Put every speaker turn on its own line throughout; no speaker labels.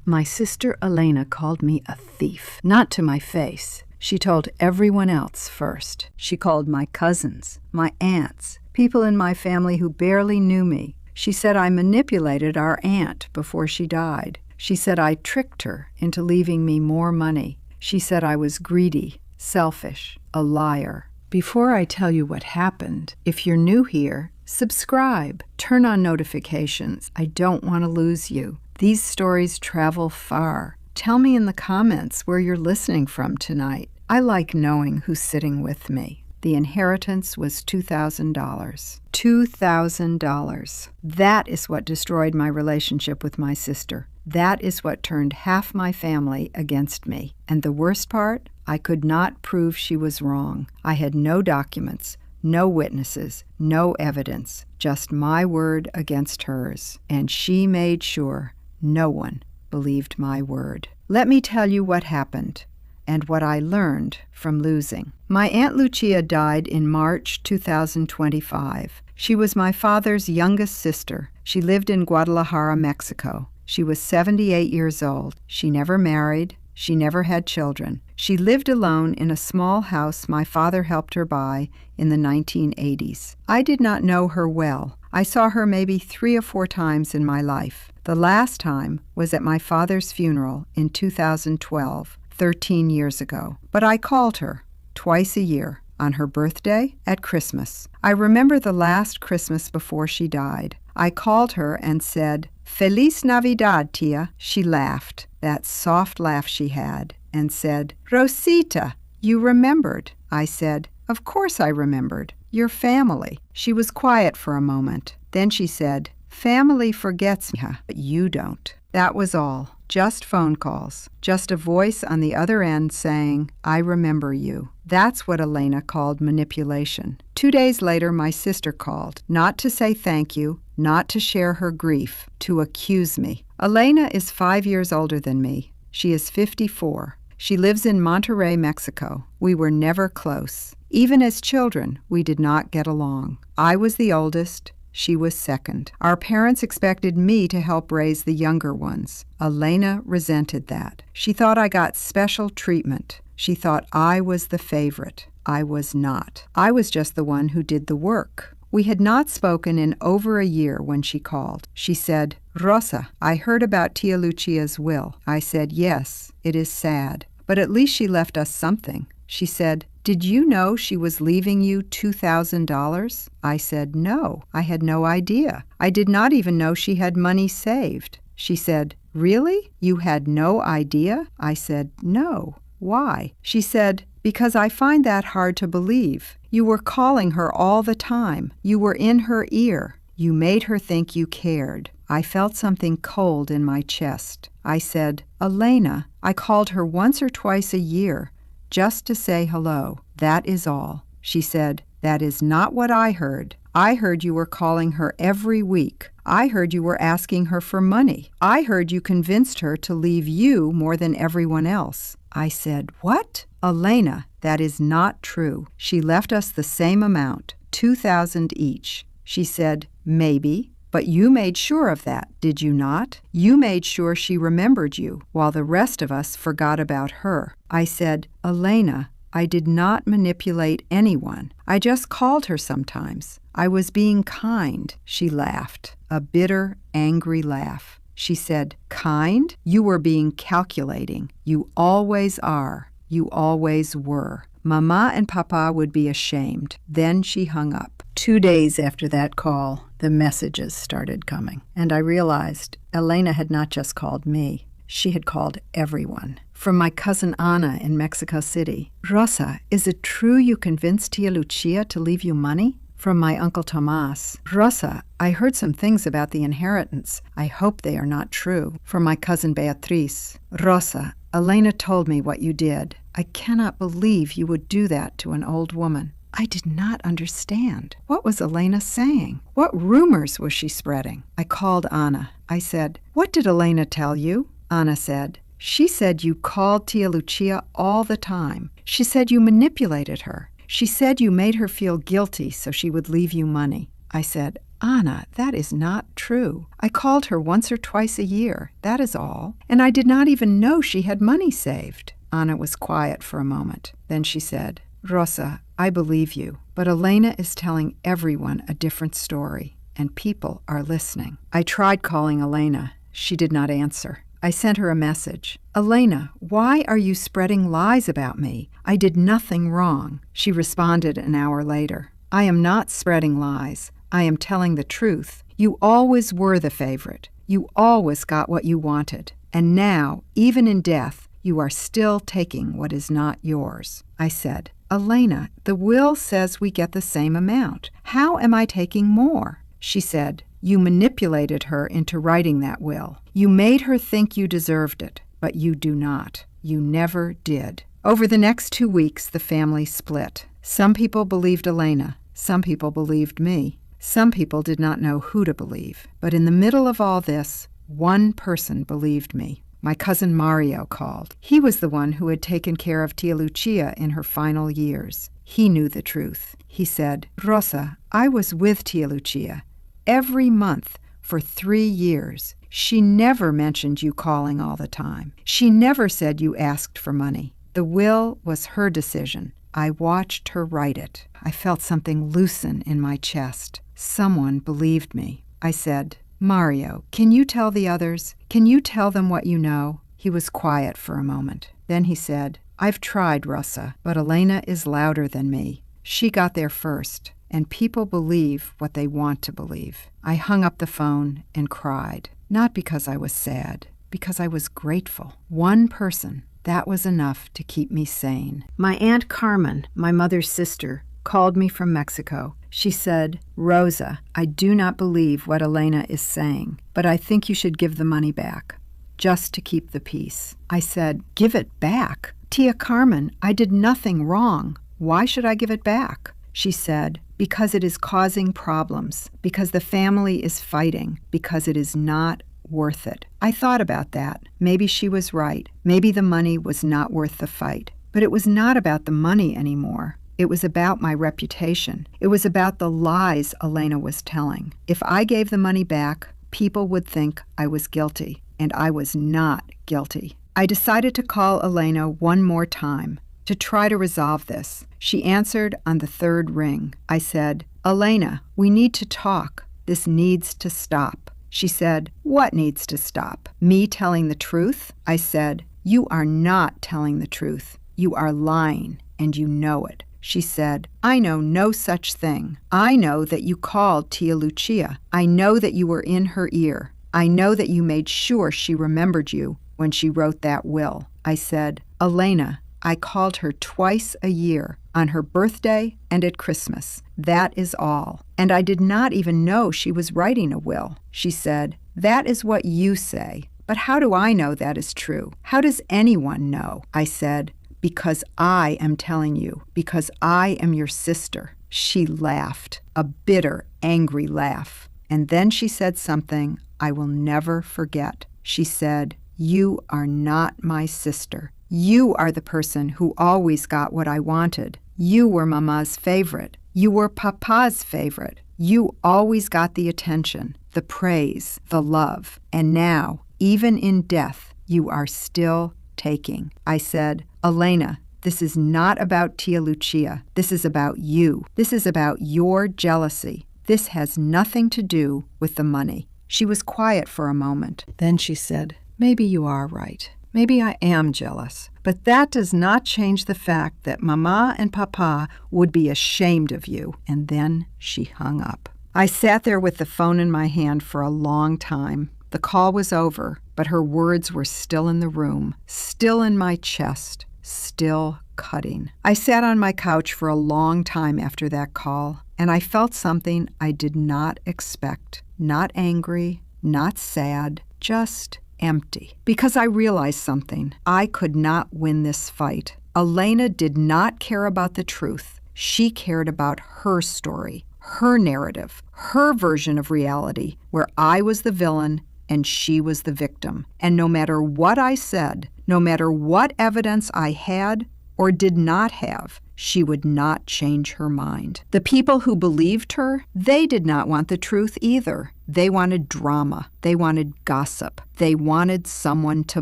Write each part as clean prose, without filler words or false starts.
My sister Elena called me a thief, not to my face. She told everyone else first. She called my cousins, my aunts, people in my family who barely knew me. She said I manipulated our aunt before she died. She said I tricked her into leaving me more money. She said I was greedy, selfish, a liar. Before I tell you what happened, if you're new here, subscribe, turn on notifications. I don't want to lose you. These stories travel far. Tell me in the comments where you're listening from tonight. I like knowing who's sitting with me. The inheritance was $2,000. $2,000. That is what destroyed my relationship with my sister. That is what turned half my family against me. And the worst part, I could not prove she was wrong. I had no documents, no witnesses, no evidence, just my word against hers. And she made sure no one believed my word. Let me tell you what happened and what I learned from losing. My Aunt Lucia died in March 2025. She was my father's youngest sister. She lived in Guadalajara, Mexico. She was 78 years old. She never married. She never had children. She lived alone in a small house my father helped her buy in the 1980s. I did not know her well. I saw her maybe 3 or 4 times in my life. The last time was at my father's funeral in 2012, 13 years ago. But I called her twice a year, on her birthday, at Christmas. I remember the last Christmas before she died. I called her and said, "Feliz Navidad, tia." She laughed, that soft laugh she had, and said, "Rosita, you remembered." I said, "Of course I remembered. Your family." She was quiet for a moment. Then she said, "Family forgets me, but you don't." That was all. Just phone calls. Just a voice on the other end saying, "I remember you." That's what Elena called manipulation. 2 days later, my sister called, not to say thank you, not to share her grief, to accuse me. Elena is 5 years older than me. She is 54. She lives in Monterrey, Mexico. We were never close. Even as children, we did not get along. I was the oldest. She was second. Our parents expected me to help raise the younger ones. Elena resented that. She thought I got special treatment. She thought I was the favorite. I was not. I was just the one who did the work. We had not spoken in over a year when she called. She said, "Rosa, I heard about Tia Lucia's will." I said, "Yes, it is sad, but at least she left us something." She said, "Did you know she was leaving you $2,000? I said, "No, I had no idea. I did not even know she had money saved." She said, "Really? You had no idea?" I said, "No. Why?" She said, "Because I find that hard to believe. You were calling her all the time. You were in her ear. You made her think you cared." I felt something cold in my chest. I said, "Elena, I called her once or twice a year, just to say hello. That is all." She said, "That is not what I heard. I heard you were calling her every week. I heard you were asking her for money. I heard you convinced her to leave you more than everyone else." I said, "What?" "Elena, that is not true. She left us the same amount, $2,000 each." She said, "Maybe. But you made sure of that, did you not? You made sure she remembered you, while the rest of us forgot about her." I said, "Elena, I did not manipulate anyone. I just called her sometimes. I was being kind." She laughed, a bitter, angry laugh. She said, "Kind? You were being calculating. You always are. You always were. Mama and Papa would be ashamed." Then she hung up. 2 days after that call, the messages started coming, and I realized Elena had not just called me. She had called everyone. From my cousin Ana in Mexico City, "Rosa, is it true you convinced Tia Lucia to leave you money?" From my Uncle Tomas, "Rosa, I heard some things about the inheritance. I hope they are not true." From my cousin Beatriz, "Rosa, Elena told me what you did. I cannot believe you would do that to an old woman." I did not understand. What was Elena saying? What rumors was she spreading? I called Ana. I said, "What did Elena tell you?" Ana said, "She said you called Tia Lucia all the time. She said you manipulated her. She said you made her feel guilty so she would leave you money." I said, Anna, that is not true. I called her once or twice a year, that is all. And I did not even know she had money saved. Anna was quiet for a moment. Then she said, Rosa, I believe you, but Elena is telling everyone a different story, and people are listening. I tried calling Elena. She did not answer. I sent her a message. Elena, why are you spreading lies about me? I did nothing wrong. She responded an hour later. I am not spreading lies. I am telling the truth. You always were the favorite. You always got what you wanted. And now, even in death, you are still taking what is not yours. I said, Elena, the will says we get the same amount. How am I taking more? She said, you manipulated her into writing that will. You made her think you deserved it, but you do not. You never did. Over the next 2 weeks, the family split. Some people believed Elena. Some people believed me. Some people did not know who to believe. But in the middle of all this, one person believed me. My cousin Mario called. He was the one who had taken care of Tia Lucia in her final years. He knew the truth. He said, Rosa, I was with Tia Lucia every month for 3 years. She never mentioned you calling all the time. She never said you asked for money. The will was her decision. I watched her write it. I felt something loosen in my chest. Someone believed me. I said, Mario, can you tell the others? Can you tell them what you know? He was quiet for a moment. Then he said, I've tried, Rosa, but Elena is louder than me. She got there first, and people believe what they want to believe. I hung up the phone and cried, not because I was sad, because I was grateful. One person, that was enough to keep me sane. My Aunt Carmen, my mother's sister, called me from Mexico. She said, Rosa, I do not believe what Elena is saying, but I think you should give the money back, just to keep the peace. I said, give it back? Tia Carmen, I did nothing wrong. Why should I give it back? She said, because it is causing problems, because the family is fighting, because it is not worth it. I thought about that. Maybe she was right. Maybe the money was not worth the fight. But it was not about the money anymore. It was about my reputation. It was about the lies Elena was telling. If I gave the money back, people would think I was guilty, and I was not guilty. I decided to call Elena one more time to try to resolve this. She answered on the 3rd ring. I said, Elena, we need to talk. This needs to stop. She said, what needs to stop? Me telling the truth? I said, you are not telling the truth. You are lying, and you know it. She said, I know no such thing. I know that you called Tia Lucia. I know that you were in her ear. I know that you made sure she remembered you when she wrote that will. I said, Elena, I called her twice a year, on her birthday and at Christmas. That is all. And I did not even know she was writing a will. She said, that is what you say. But how do I know that is true? How does anyone know? I said, because I am telling you, because I am your sister. She laughed, a bitter, angry laugh. And then she said something I will never forget. She said, you are not my sister. You are the person who always got what I wanted. You were Mama's favorite. You were Papa's favorite. You always got the attention, the praise, the love. And now, even in death, you are still taking. I said, Elena, this is not about Tia Lucia. This is about you. This is about your jealousy. This has nothing to do with the money. She was quiet for a moment. Then she said, maybe you are right. Maybe I am jealous, but that does not change the fact that Mama and Papa would be ashamed of you. And then she hung up. I sat there with the phone in my hand for a long time. The call was over, but her words were still in the room, still in my chest, still cutting. I sat on my couch for a long time after that call, and I felt something I did not expect. Not angry, not sad, just empty. Because I realized something. I could not win this fight. Elena did not care about the truth. She cared about her story, her narrative, her version of reality, where I was the villain and she was the victim. And no matter what I said, no matter what evidence I had, or did not have, she would not change her mind. The people who believed her, they did not want the truth either. They wanted drama. They wanted gossip. They wanted someone to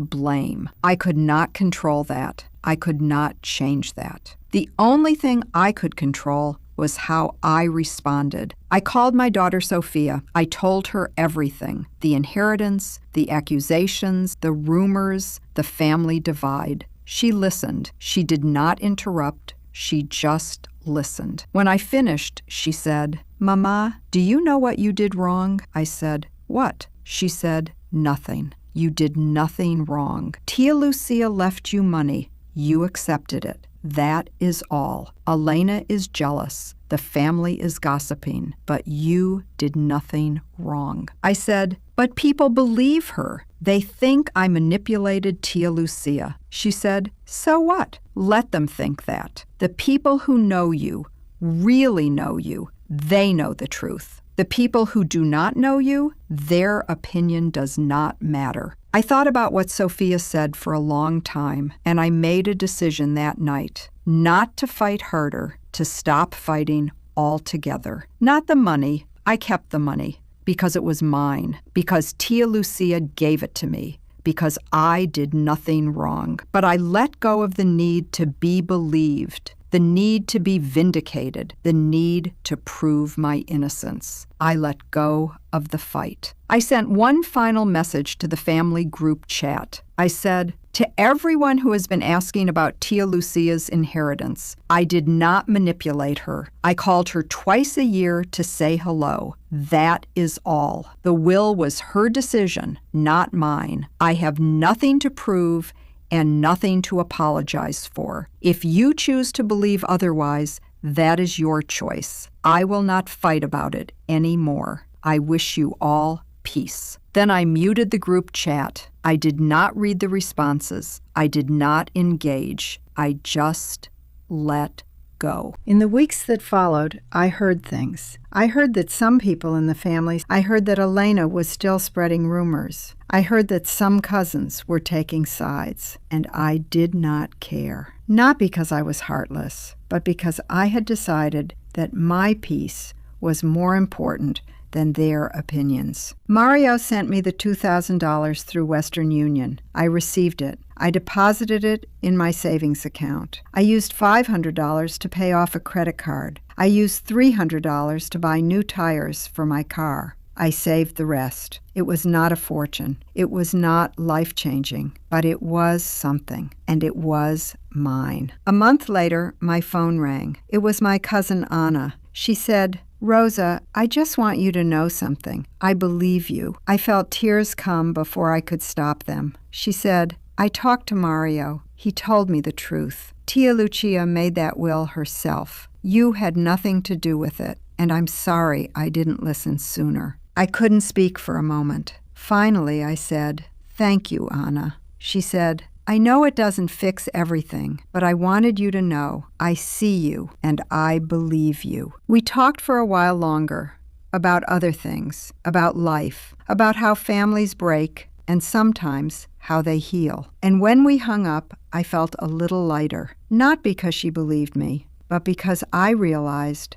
blame. I could not control that. I could not change that. The only thing I could control was how I responded. I called my daughter Sophia. I told her everything: the inheritance, the accusations, the rumors, the family divide. She listened. She did not interrupt. She just listened. When I finished, she said, "Mama, do you know what you did wrong?" I said, "What?" She said, "Nothing. You did nothing wrong. Tia Lucia left you money. You accepted it. That is all. Elena is jealous. The family is gossiping. But you did nothing wrong." I said, "But people believe her. They think I manipulated Tia Lucia." She said, "So what? Let them think that. The people who know you, really know you, they know the truth. The people who do not know you, their opinion does not matter." I thought about what Sophia said for a long time, and I made a decision that night not to fight harder, to stop fighting altogether. Not the money. I kept the money because it was mine, because Tia Lucia gave it to me, because I did nothing wrong. But I let go of the need to be believed, the need to be vindicated, the need to prove my innocence. I let go of the fight. I sent one final message to the family group chat. I said, "To everyone who has been asking about Tia Lucia's inheritance, I did not manipulate her. I called her twice a year to say hello. That is all. The will was her decision, not mine. I have nothing to prove and nothing to apologize for. If you choose to believe otherwise, that is your choice. I will not fight about it anymore. I wish you all peace." Then I muted the group chat. I did not read the responses. I did not engage. I just let go. In the weeks that followed, I heard things. I heard that some people in the families, I heard that Elena was still spreading rumors. I heard that some cousins were taking sides, and I did not care. Not because I was heartless, but because I had decided that my peace was more important than their opinions. Mario sent me the $2,000 through Western Union. I received it. I deposited it in my savings account. I used $500 to pay off a credit card. I used $300 to buy new tires for my car. I saved the rest. It was not a fortune. It was not life-changing, but it was something, and it was mine. A month later, my phone rang. It was my cousin Anna. She said, "Rosa, I just want you to know something. I believe you." I felt tears come before I could stop them. She said, "I talked to Mario. He told me the truth. Tia Lucia made that will herself. You had nothing to do with it, and I'm sorry I didn't listen sooner." I couldn't speak for a moment. Finally, I said, "Thank you, Anna." She said, "I know it doesn't fix everything, but I wanted you to know I see you and I believe you." We talked for a while longer about other things, about life, about how families break and sometimes how they heal. And when we hung up, I felt a little lighter, not because she believed me, but because I realized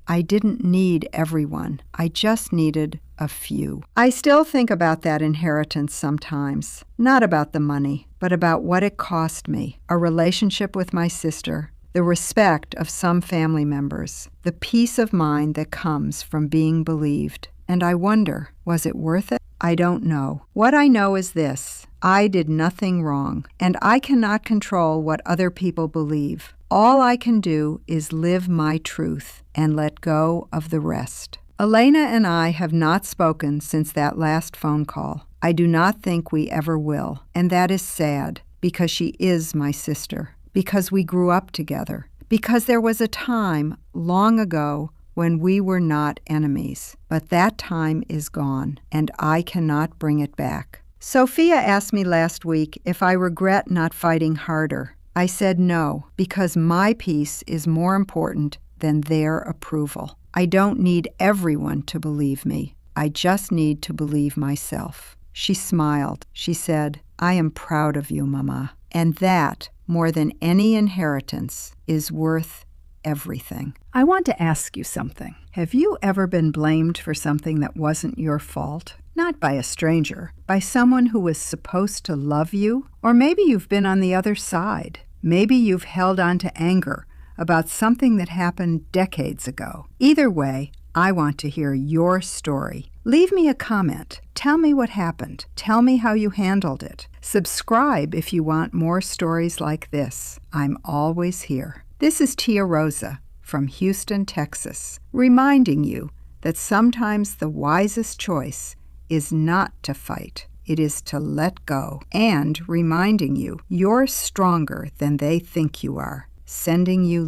I didn't need everyone. I just needed a few. I still think about that inheritance sometimes, not about the money, but about what it cost me, a relationship with my sister, the respect of some family members, the peace of mind that comes from being believed. And I wonder, was it worth it? I don't know. What I know is this: I did nothing wrong, and I cannot control what other people believe. All I can do is live my truth and let go of the rest. Elena and I have not spoken since that last phone call. I do not think we ever will, and that is sad, because she is my sister, because we grew up together, because there was a time long ago when we were not enemies. But that time is gone, and I cannot bring it back. Sophia asked me last week if I regret not fighting harder. I said no, because my peace is more important than their approval. I don't need everyone to believe me. I just need to believe myself. She smiled. She said, "I am proud of you, Mama. And that, more than any inheritance, is worth everything." I want to ask you something. Have you ever been blamed for something that wasn't your fault? Not by a stranger, by someone who was supposed to love you? Or maybe you've been on the other side. Maybe you've held on to anger about something that happened decades ago. Either way, I want to hear your story. Leave me a comment. Tell me what happened. Tell me how you handled it. Subscribe if you want more stories like this. I'm always here. This is Tia Rosa from Houston, Texas, reminding you that sometimes the wisest choice is not to fight. It is to let go, and reminding you you're stronger than they think you are. Sending you